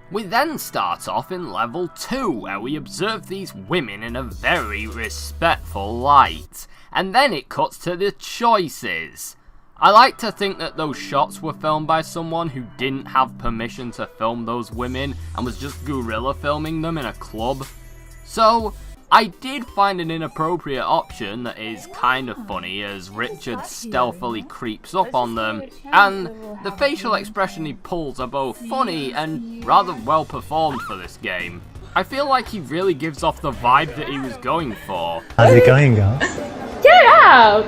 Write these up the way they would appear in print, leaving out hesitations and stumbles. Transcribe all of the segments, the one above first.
We then start off in level 2, where we observe these women in a very respectful light, and then it cuts to the choices. I like to think that those shots were filmed by someone who didn't have permission to film those women and was just guerrilla filming them in a club. So, I did find an inappropriate option that is kind of funny as Richard stealthily creeps up on them, and the facial expression he pulls are both funny and rather well performed for this game. I feel like he really gives off the vibe that he was going for. How's it going, girl? Get out!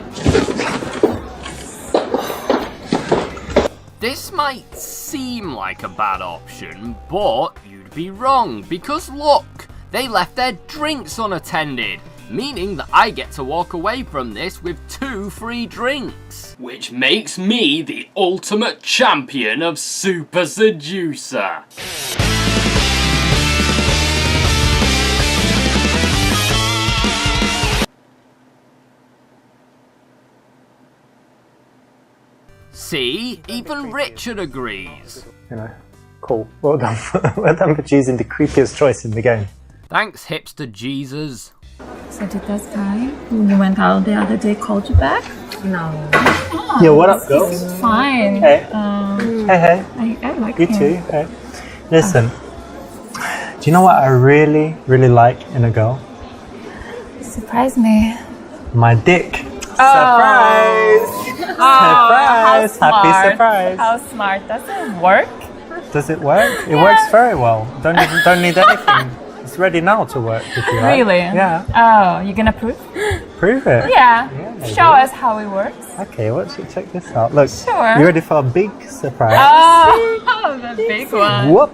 This might seem like a bad option, but you'd be wrong, because look! They left their drinks unattended, meaning that I get to walk away from this with 2 free drinks. Which makes me the ultimate champion of Super Seducer. See, even Richard agrees. You know, cool. Well done. Well done for choosing the creepiest choice in the game. Thanks, hipster Jesus. So did that guy who went out the other day called you back? No. Oh, Yo, what up, girls? It's fine. Hey. Hey. I like You him. too. Hey. Listen, do you know what I really, really like in a girl? Surprise me. My dick. Oh. Surprise! How Surprise! Happy smart. surprise! How smart. Does it work? Does it work? It works very well. Don't need anything. It's ready now to work if you like. Really? Yeah. Oh, you gonna prove? Prove it. Yeah. maybe. Show us how it works. Okay, check this out. Look. Sure. You ready for a big surprise? Oh, the big one. Whoop!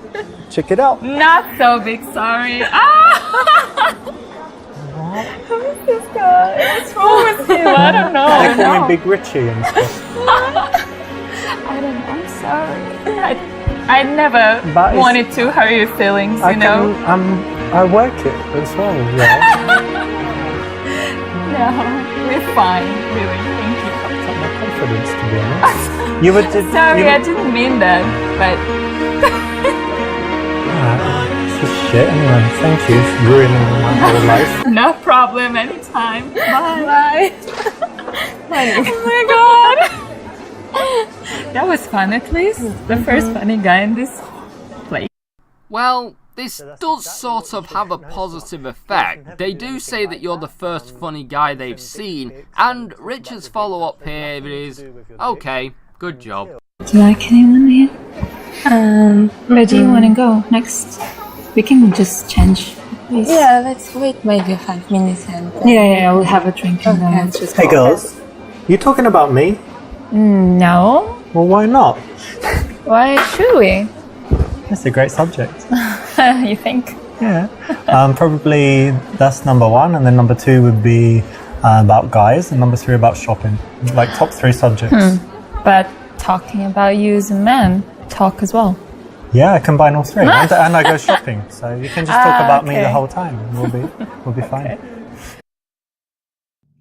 Check it out. Not so big, sorry. Ah! Who is this guy? What's wrong with him? I don't know. They call me Big Richie and stuff. I don't know. I'm sorry. I never But it's- wanted to hurt your feelings, you know? I work it as well, yeah. No, we're fine, really. Thank you. That's my confidence, to be honest. You would Sorry, I didn't mean that, but This is shit anyway. Thank you for ruining my whole life. no problem, anytime. Bye. Oh my god. That was fun, at least. The first funny guy in this place. Well, this does sort of have a positive effect. They do say that you're the first funny guy they've seen, and Richard's follow-up here is, okay, good job. Do you like anyone here? Where do you want to go next? We can just change. Please. Yeah, let's wait maybe 5 minutes and... Yeah, we'll have a drink and then Okay. let's just Hey go. girls, you talking about me? No. Well, why not? Why should we? That's a great subject. You think? Yeah. Probably that's number 1, and then number 2 would be about guys, and number 3 about shopping. Like top 3 subjects. But talking about you as a man, talk as well. Yeah, I combine all 3, and I go shopping. So you can just talk about me the okay. whole time. We'll be fine.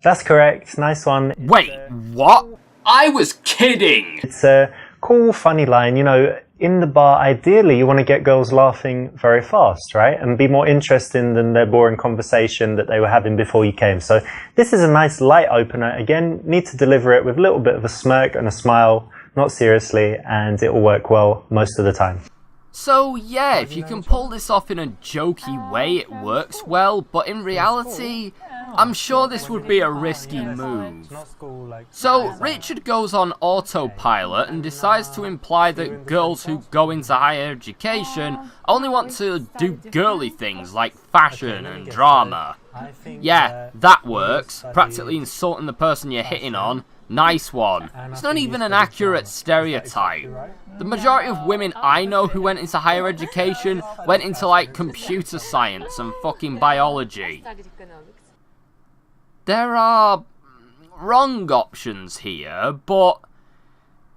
That's correct. Nice one. Wait, what? I was kidding! It's a cool, funny line. You know, in the bar, ideally, you want to get girls laughing very fast, right? And be more interesting than their boring conversation that they were having before you came. So this is a nice light opener. Again, need to deliver it with a little bit of a smirk and a smile, not seriously, and it will work well most of the time. So yeah, if you can pull this off in a jokey way, it works well, but in reality, I'm sure this would be a risky move. So Richard goes on autopilot and decides to imply that girls who go into higher education only want to do girly things like fashion and drama. Yeah, that works, practically insulting the person you're hitting on. Nice one. It's not even an accurate stereotype. The majority of women I know who went into higher education went into like computer science and fucking biology. There are wrong options here, but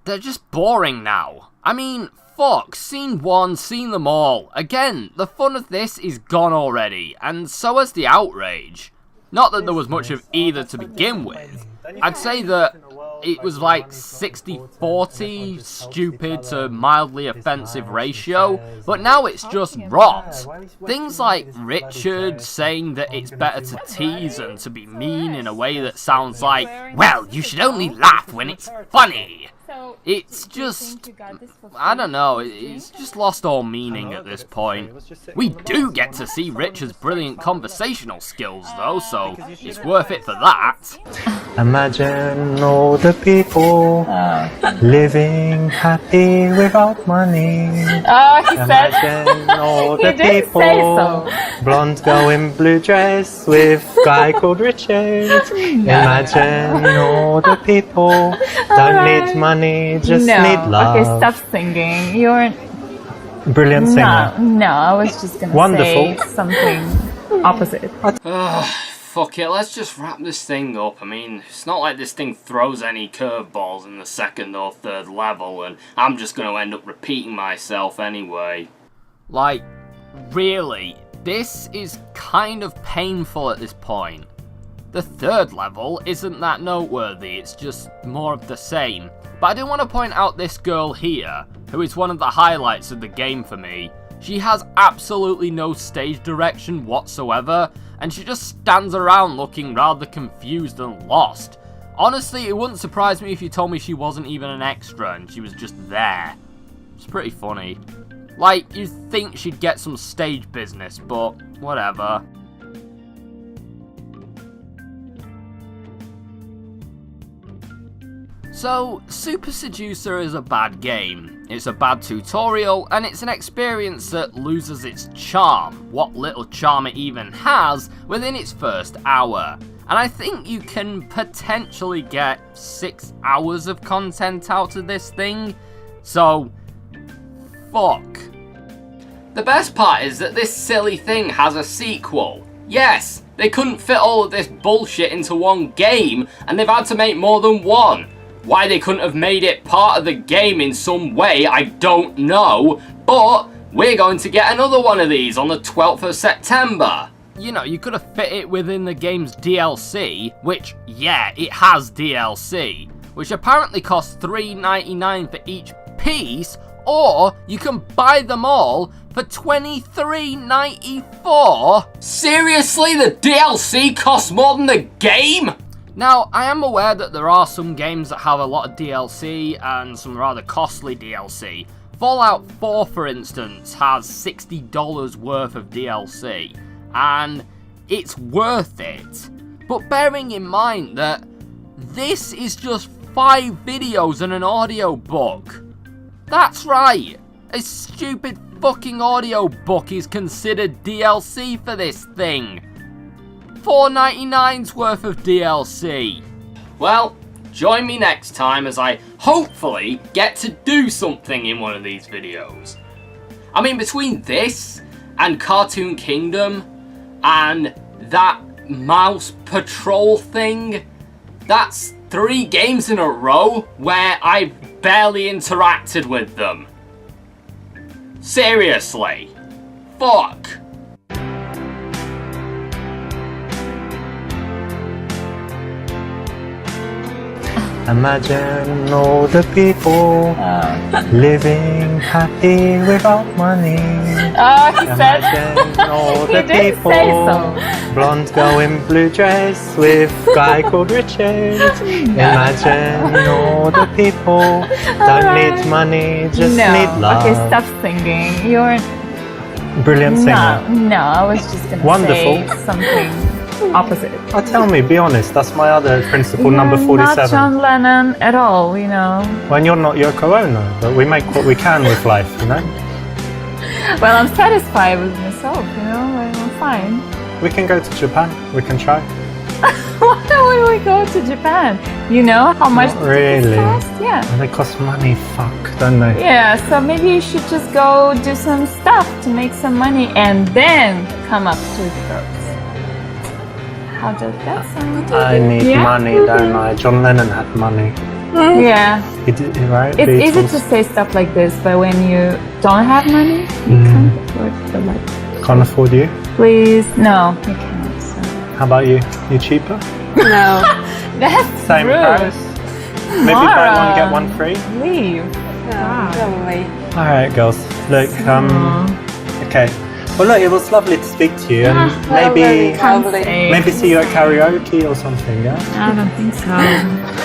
they're just boring now. I mean, fuck, scene 1, seen them all. Again, the fun of this is gone already, and so has the outrage. Not that there was much of either to begin with. I'd say that it was like 60-40 stupid to mildly offensive ratio, but now it's just rot. Things like Richard saying that it's better to tease and to be mean in a way that sounds like, well, you should only laugh when it's funny. It's just, I don't know, it's just lost all meaning at this point. We do get to see Richard's brilliant conversational skills though, so it's worth it for that. Imagine all the people living happy without money. Oh, he said. Imagine all the He did people, say so. blonde girl in blue dress with guy called Richard. Imagine all the people don't need money, just need love. Okay, stop singing. You're Brilliant singer. no. I was just gonna Wonderful. say something opposite. Fuck it, let's just wrap this thing up. I mean, it's not like this thing throws any curveballs in the second or third level, and I'm just gonna end up repeating myself anyway. Like, really, this is kind of painful at this point. The third level isn't that noteworthy, it's just more of the same. But I do want to point out this girl here, who is one of the highlights of the game for me. She has absolutely no stage direction whatsoever, and she just stands around looking rather confused and lost. Honestly, it wouldn't surprise me if you told me she wasn't even an extra and she was just there. It's pretty funny. Like, you'd think she'd get some stage business, but whatever. So, Super Seducer is a bad game. It's a bad tutorial, and it's an experience that loses its charm, what little charm it even has, within its first hour. And I think you can potentially get 6 hours of content out of this thing. So, fuck. The best part is that this silly thing has a sequel. Yes, they couldn't fit all of this bullshit into one game, and they've had to make more than one. Why they couldn't have made it part of the game in some way, I don't know, but we're going to get another one of these on the 12th of September. You know, you could have fit it within the game's DLC, which, yeah, it has DLC, which apparently costs $3.99 for each piece, or you can buy them all for $23.94. Seriously, the DLC costs more than the game? Now, I am aware that there are some games that have a lot of DLC and some rather costly DLC. Fallout 4, for instance, has $60 worth of DLC, and it's worth it. But bearing in mind that this is just 5 videos and an audiobook. That's right, a stupid fucking audiobook is considered DLC for this thing. $4.99's worth of DLC. Well, join me next time as I hopefully get to do something in one of these videos. I mean, between this and Cartoon Kingdom and that Mouse Patrol thing, that's 3 games in a row where I've barely interacted with them. Seriously. Fuck. Imagine all the people living happy without money. Oh, he said. Imagine all He the did say people, so. blonde girl in blue dress with guy called Richard. Imagine all the people don't need money, just need love. Okay, stop singing. You're Brilliant singer. no. I was just gonna Wonderful. say something opposite. Oh, tell me, be honest, that's my other principle, number You're 47. not John Lennon at all, you know. When you're not Yoko Ono, but we make what we can with life, you know? Well, I'm satisfied with myself, you know. I'm fine. We can go to Japan, we can try. Why would we go to Japan? You know how much Not the tickets really. cost? Yeah. And they cost money, fuck, don't they? Yeah, so maybe you should just go do some stuff to make some money and then come up to the girls. How does that sound? I need Yeah? money, don't I? John Lennon had money. Yeah. He did, right? It's easy Beatles. to say stuff like this, but when you don't have money, you can't afford the life. Can't afford you? Please, no, you can't. So. How about you? You cheaper? No. That's Same rude. price? Maybe buy one, get one free? Leave. Probably. Alright, girls. Look, okay. Well, look, it was lovely to speak to you, and Lovely. maybe see you at karaoke or something, yeah? I don't think so.